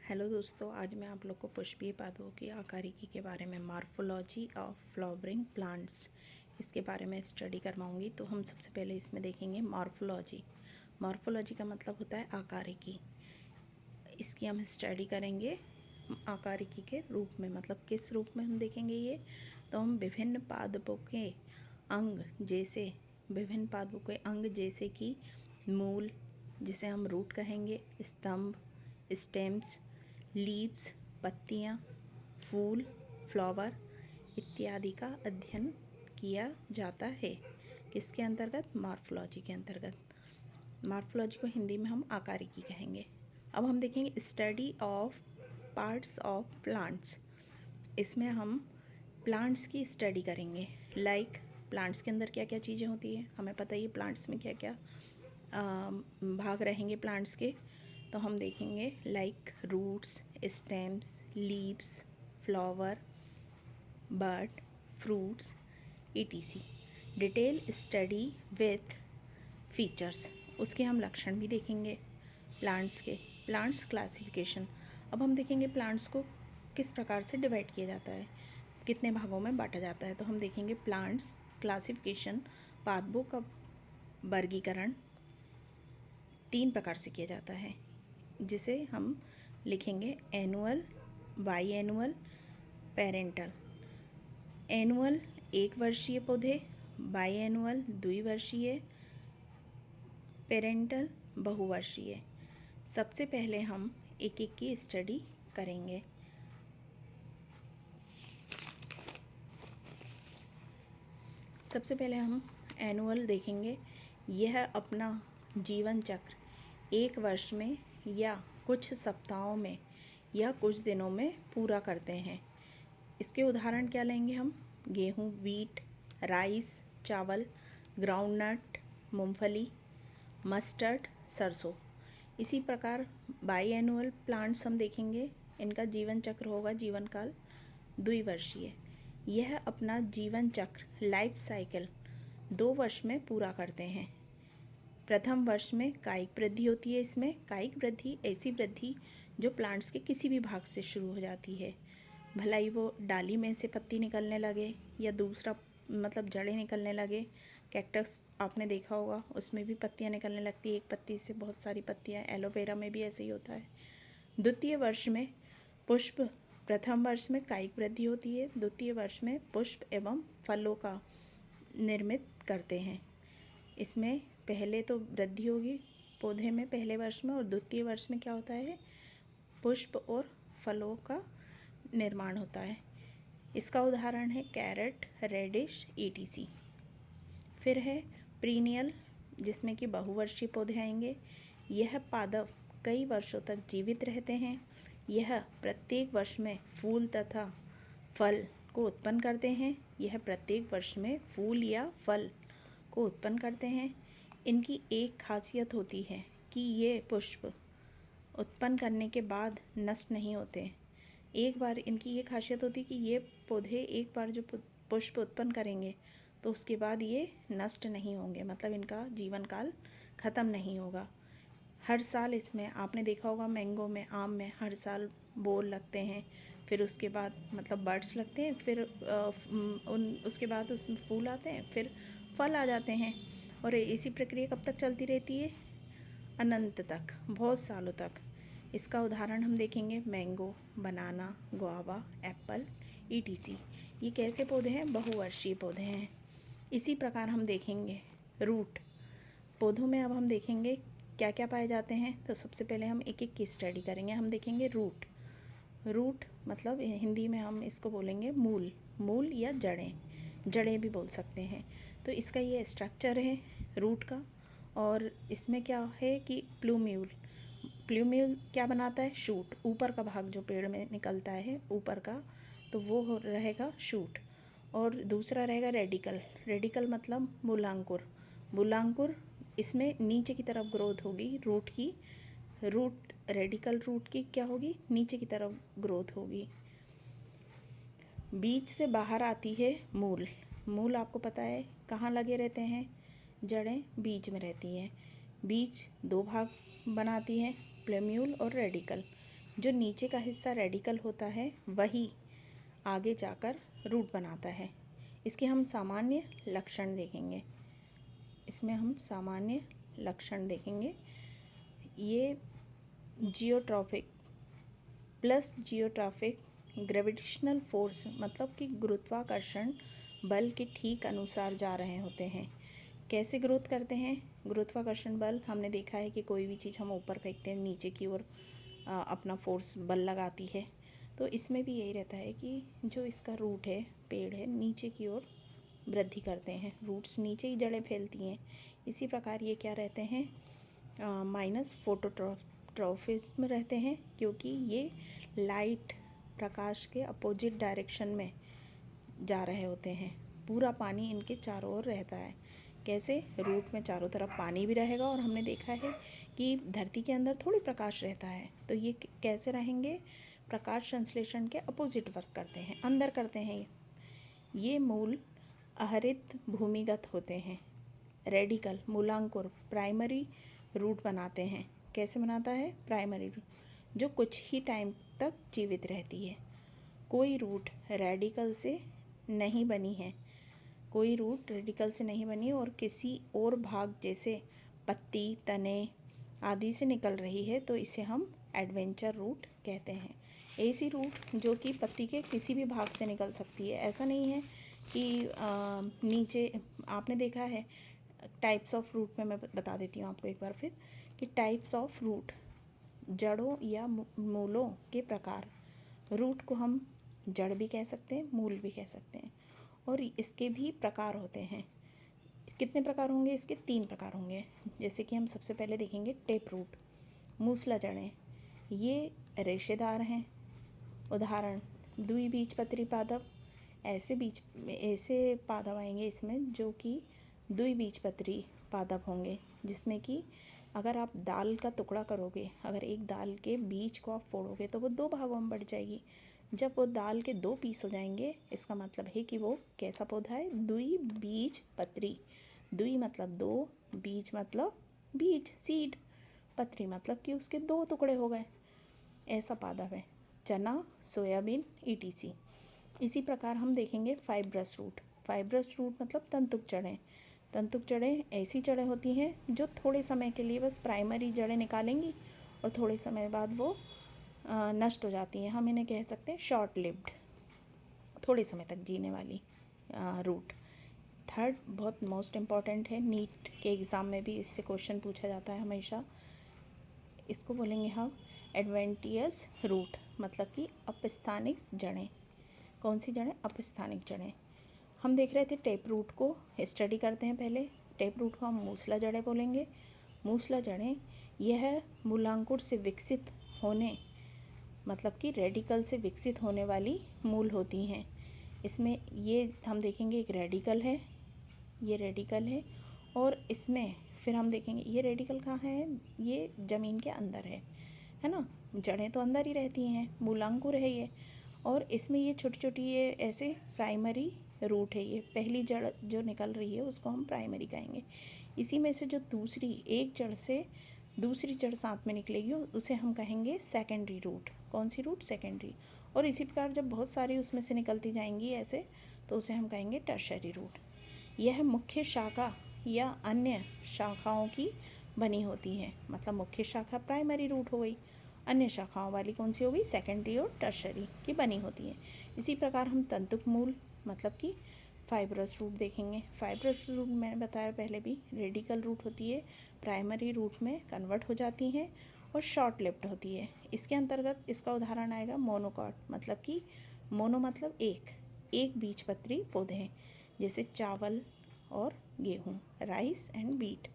Hello दोस्तों, आज मैं आप लोग को पुष्पीय पादपों की आकारिकी के बारे में मॉर्फोलॉजी ऑफ फ्लावरिंग प्लांट्स इसके बारे में स्टडी करवाऊंगी। तो हम सबसे पहले इसमें देखेंगे मॉर्फोलॉजी। मॉर्फोलॉजी का मतलब होता है आकारिकी। इसकी हम स्टडी करेंगे आकारिकी के रूप में, मतलब किस रूप में हम देखेंगे ये। तो हम विभिन्न पादपों के अंग जैसे कि मूल, जिसे हम रूट कहेंगे, स्तंभ, स्टेम्स, लीव्स, पत्तियाँ, फूल, फ्लावर इत्यादि का अध्ययन किया जाता है। किसके अंतर्गत? मॉर्फोलॉजी के अंतर्गत। मॉर्फोलॉजी को हिंदी में हम आकारिकी कहेंगे। अब हम देखेंगे study of parts of plants. इसमें हम प्लांट्स की स्टडी करेंगे। प्लांट्स के अंदर क्या क्या चीज़ें होती हैं, हमें पता ही है प्लांट्स में क्या क्या भाग रहेंगे प्लांट्स के। तो हम देखेंगे roots, stems, leaves, flower, bud, fruits etc। Detail study with features, उसके हम लक्षण भी देखेंगे प्लांट्स के। प्लांट्स क्लासिफिकेशन, अब हम देखेंगे प्लांट्स को किस प्रकार से डिवाइड किया जाता है, कितने भागों में बांटा जाता है। तो हम देखेंगे प्लांट्स क्लासिफिकेशन, पादपों का वर्गीकरण 3 प्रकार से किया जाता है, जिसे हम लिखेंगे annual, by annual, parental. Annual 1 वर्षीय पौधे, बाई एनुअल 2 वर्षीय, पेरेंटल बहुवर्षीय। सबसे पहले हम एक एक की स्टडी करेंगे। सबसे पहले हम एनुअल देखेंगे। यह अपना जीवन चक्र 1 वर्ष में या कुछ सप्ताहों में या कुछ दिनों में पूरा करते हैं। इसके उदाहरण क्या लेंगे हम? गेहूँ, वीट, राइस, चावल, ग्राउंडनट, मूंगफली, मस्टर्ड, सरसों। इसी प्रकार बाई एनुअल प्लांट्स हम देखेंगे। इनका जीवन चक्र होगा, जीवन काल 2 वर्षीय। यह अपना जीवन चक्र, लाइफ साइकिल 2 वर्ष में पूरा करते हैं। प्रथम वर्ष में कायिक वृद्धि होती है। इसमें कायिक वृद्धि ऐसी वृद्धि जो प्लांट्स के किसी भी भाग से शुरू हो जाती है, भला ही वो डाली में से पत्ती निकलने लगे या दूसरा मतलब जड़ें निकलने लगे। कैक्टस आपने देखा होगा, उसमें भी पत्तियां निकलने लगती है, एक पत्ती से बहुत सारी पत्तियां। एलोवेरा में भी ऐसे ही होता है। द्वितीय वर्ष में पुष्प, प्रथम वर्ष में कायिक वृद्धि होती है, द्वितीय वर्ष में पुष्प एवं फलों का निर्मित करते हैं। इसमें पहले तो वृद्धि होगी पौधे में पहले वर्ष में, और द्वितीय वर्ष में क्या होता है? पुष्प और फलों का निर्माण होता है। इसका उदाहरण है कैरेट, रेडिश etc। फिर है पीरियड, जिसमें कि बहुवर्षीय पौधे आएंगे। यह पादप कई वर्षों तक जीवित रहते हैं। यह प्रत्येक वर्ष में फूल तथा फल को उत्पन्न करते हैं। यह प्रत्येक वर्ष में फूल या फल को उत्पन्न करते हैं। इनकी एक खासियत होती है कि ये पुष्प उत्पन्न करने के बाद नष्ट नहीं होते। एक बार इनकी ये खासियत होती है कि ये पौधे एक बार जो पुष्प उत्पन्न करेंगे तो उसके बाद ये नष्ट नहीं होंगे, मतलब इनका जीवन काल ख़त्म नहीं होगा। हर साल इसमें आपने देखा होगा, मैंगो में, आम में हर साल बोल लगते हैं, फिर उसके बाद मतलब बड्स लगते हैं, फिर उसके बाद उसमें फूल आते हैं, फिर फल आ जाते हैं। और इसी प्रक्रिया कब तक चलती रहती है? अनंत तक, बहुत सालों तक। इसका उदाहरण हम देखेंगे मैंगो, बनाना, गुआवा, एप्पल etc। ये कैसे पौधे हैं? बहुवर्षीय पौधे हैं। इसी प्रकार हम देखेंगे रूट। पौधों में अब हम देखेंगे क्या क्या पाए जाते हैं। तो सबसे पहले हम एक एक की स्टडी करेंगे। हम देखेंगे रूट। रूट मतलब हिंदी में हम इसको बोलेंगे मूल, मूल या जड़ें, जड़ें भी बोल सकते हैं। तो इसका ये स्ट्रक्चर है रूट का। और इसमें क्या है कि प्लूम्यूल क्या बनाता है? शूट, ऊपर का भाग जो पेड़ में निकलता है ऊपर का, तो वो रहेगा शूट। और दूसरा रहेगा रेडिकल मतलब मूलांकुर। इसमें नीचे की तरफ ग्रोथ होगी रूट की। रेडिकल रूट की क्या होगी? नीचे की तरफ ग्रोथ होगी। बीज से बाहर आती है मूल आपको पता है कहाँ लगे रहते हैं? जड़ें बीज में रहती हैं। बीज 2 भाग बनाती हैं, प्लूम्यूल और रेडिकल। जो नीचे का हिस्सा रेडिकल होता है वही आगे जाकर रूट बनाता है। इसके हम सामान्य लक्षण देखेंगे। इसमें हम सामान्य लक्षण देखेंगे। ये geotropic plus geotropic gravitational force मतलब कि गुरुत्वाकर्षण बल के ठीक अनुसार जा रहे होते हैं। कैसे ग्रोथ करते हैं? गुरुत्वाकर्षण बल हमने देखा है कि कोई भी चीज़ हम ऊपर फेंकते हैं नीचे की ओर अपना फोर्स बल लगाती है। तो इसमें भी यही रहता है कि जो इसका रूट है, पेड़ है, नीचे की ओर वृद्धि करते हैं। रूट्स नीचे ही जड़ें फैलती हैं। इसी प्रकार ये क्या रहते हैं? माइनस फोटोट्रॉफिज्म रहते हैं, क्योंकि ये लाइट प्रकाश के अपोजिट डायरेक्शन में जा रहे होते हैं। पूरा पानी इनके चारों ओर रहता है। कैसे? रूट में चारों तरफ पानी भी रहेगा और हमने देखा है कि धरती के अंदर थोड़ी प्रकाश रहता है। तो ये कैसे रहेंगे? प्रकाश संश्लेषण के अपोजिट वर्क करते हैं, अंदर करते हैं। ये मूल अहरित भूमिगत होते हैं। रेडिकल मूलांकुर प्राइमरी रूट बनाते हैं। कैसे बनाता है? प्राइमरी रूट, जो कुछ ही टाइम तक जीवित रहती है। कोई रूट रेडिकल से नहीं बनी है, कोई रूट रेडिकल से नहीं बनी और किसी और भाग जैसे पत्ती, तने आदि से निकल रही है, तो इसे हम एडवेंचर रूट कहते हैं। ऐसी रूट जो कि पत्ती के किसी भी भाग से निकल सकती है। ऐसा नहीं है कि नीचे आपने देखा है टाइप्स ऑफ रूट में मैं बता देती हूँ आपको एक बार फिर कि टाइप्स ऑफ रूट, जड़ों या मूलों के प्रकार। रूट को हम जड़ भी कह सकते हैं, मूल भी कह सकते हैं, और इसके भी प्रकार होते हैं। कितने प्रकार होंगे इसके? 3 प्रकार होंगे। जैसे कि हम सबसे पहले देखेंगे टेप रूट, मूसला जड़ें। ये रेशेदार हैं। उदाहरण द्विबीजपत्री पादप। ऐसे पादप आएंगे इसमें जो कि द्विबीजपत्री पादप होंगे, जिसमें कि अगर आप दाल का टुकड़ा करोगे, अगर एक दाल के बीज को आप फोड़ोगे तो वो 2 भागों में बढ़ जाएगी। जब वो दाल के 2 पीस हो जाएंगे, इसका मतलब है कि वो कैसा पौधा है? द्विबीजपत्री। द्वि मतलब 2, बीज मतलब बीज, सीड, पत्री मतलब कि उसके 2 टुकड़े हो गए। ऐसा पादप है। चना, सोयाबीन etc। इसी प्रकार हम देखेंगे फाइब्रस रूट। फाइब्रस रूट मतलब तंतुक जड़ें। तंतुक जड़ें ऐसी जड़ें होती हैं जो थोड़े समय के लिए बस प्राइमरी जड़ें निकालेंगी और थोड़े समय बाद वो नष्ट हो जाती हैं। हम इन्हें कह सकते हैं शॉर्ट लिव्ड, थोड़े समय तक जीने वाली रूट। थर्ड बहुत मोस्ट इम्पॉर्टेंट है, नीट के एग्ज़ाम में भी इससे क्वेश्चन पूछा जाता है हमेशा। इसको बोलेंगे हम एडवेंटियस रूट, मतलब कि अपस्थानिक जड़ें। कौन सी जड़ें? अपस्थानिक जड़ें। हम देख रहे थे टेप रूट को, स्टडी करते हैं पहले। टेप रूट को हम मूसला जड़ें बोलेंगे। मूसला जड़ें यह मूलांकुर से विकसित होने, मतलब कि रेडिकल से विकसित होने वाली मूल होती हैं। इसमें ये हम देखेंगे एक रेडिकल है, ये रेडिकल है, और इसमें फिर हम देखेंगे ये रेडिकल कहाँ है? ये ज़मीन के अंदर है ना। जड़ें तो अंदर ही रहती हैं, मूलांकुर है ये, और इसमें ये छोटी छोटी ये ऐसे प्राइमरी रूट है। ये पहली जड़ जो निकल रही है उसको हम प्राइमरी कहेंगे। इसी में से जो दूसरी एक जड़ से दूसरी जड़ साथ में निकलेगी उसे हम कहेंगे सेकेंडरी रूट। कौन सी रूट? सेकेंडरी। और इसी प्रकार जब बहुत सारी उसमें से निकलती जाएंगी ऐसे, तो उसे हम कहेंगे टर्शरी रूट। यह मुख्य शाखा या अन्य शाखाओं की बनी होती है। मतलब मुख्य शाखा प्राइमरी रूट हो गई, अन्य शाखाओं वाली कौन सी हो गई? सेकेंडरी और टर्शरी की बनी होती है। इसी प्रकार हम तंतुक मूल मतलब कि फाइब्रस रूट देखेंगे। फाइब्रस रूट मैंने बताया पहले भी, रेडिकल रूट होती है, प्राइमरी रूट में कन्वर्ट हो जाती हैं और शॉर्ट लिव्ड होती है। इसके अंतर्गत इसका उदाहरण आएगा मोनोकॉट, मतलब कि मोनो मतलब एक बीजपत्री पौधे, जैसे चावल और गेहूँ, राइस एंड बीट।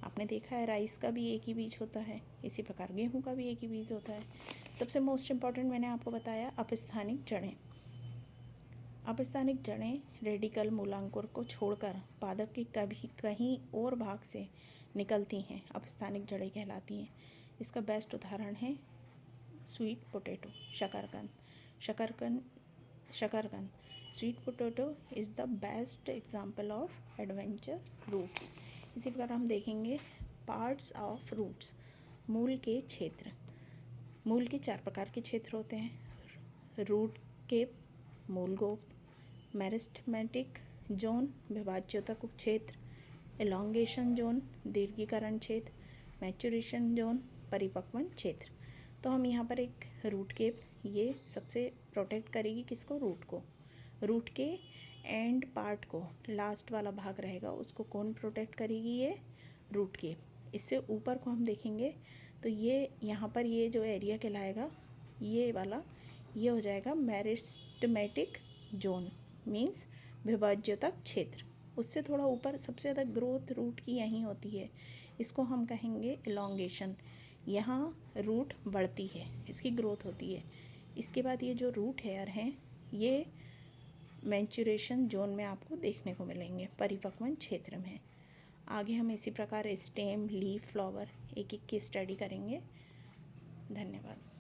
आपने देखा है राइस का भी एक ही बीज होता है, इसी प्रकार गेहूँ का भी एक ही बीज होता है। सबसे मोस्ट इम्पॉर्टेंट मैंने आपको बताया अपस्थानिक जड़ें। अपस्थानिक जड़ें रेडिकल मूलांकुर को छोड़कर पादप के कभी कहीं और भाग से निकलती हैं, अपस्थानिक जड़ें कहलाती हैं। इसका बेस्ट उदाहरण है स्वीट पोटैटो, शकरकंद। Sweet potato is the best example of adventure roots. इसी प्रकार हम देखेंगे पार्ट्स ऑफ रूट्स, मूल के क्षेत्र। मूल के 4 प्रकार के क्षेत्र होते हैं: रूट केप, मूल गोप, मेरिस्टेमेटिक जोन, विभाज्योतक क्षेत्र, एलोंगेशन जोन, दीर्घीकरण क्षेत्र, मैचुरेशन जोन, परिपक्वन क्षेत्र। तो हम यहाँ पर एक रूट केप, ये सबसे प्रोटेक्ट करेगी किसको? रूट को। रूट के एंड पार्ट को, लास्ट वाला भाग रहेगा, उसको कौन प्रोटेक्ट करेगी? ये रूट केप। इससे ऊपर को हम देखेंगे तो ये यहाँ पर ये जो एरिया कहलाएगा, ये वाला, ये हो जाएगा मेरिस्टेमेटिक जोन, मीन्स विभाज्योतक क्षेत्र। उससे थोड़ा ऊपर सबसे ज़्यादा ग्रोथ रूट की यहीं होती है, इसको हम कहेंगे एलोंगेशन। यहाँ रूट बढ़ती है, इसकी ग्रोथ होती है। इसके बाद ये जो रूट हेयर हैं, ये मैच्योरेशन जोन में आपको देखने को मिलेंगे, परिपक्वन क्षेत्र में। आगे हम इसी प्रकार स्टेम, लीफ, फ्लावर एक एक की स्टडी करेंगे। धन्यवाद।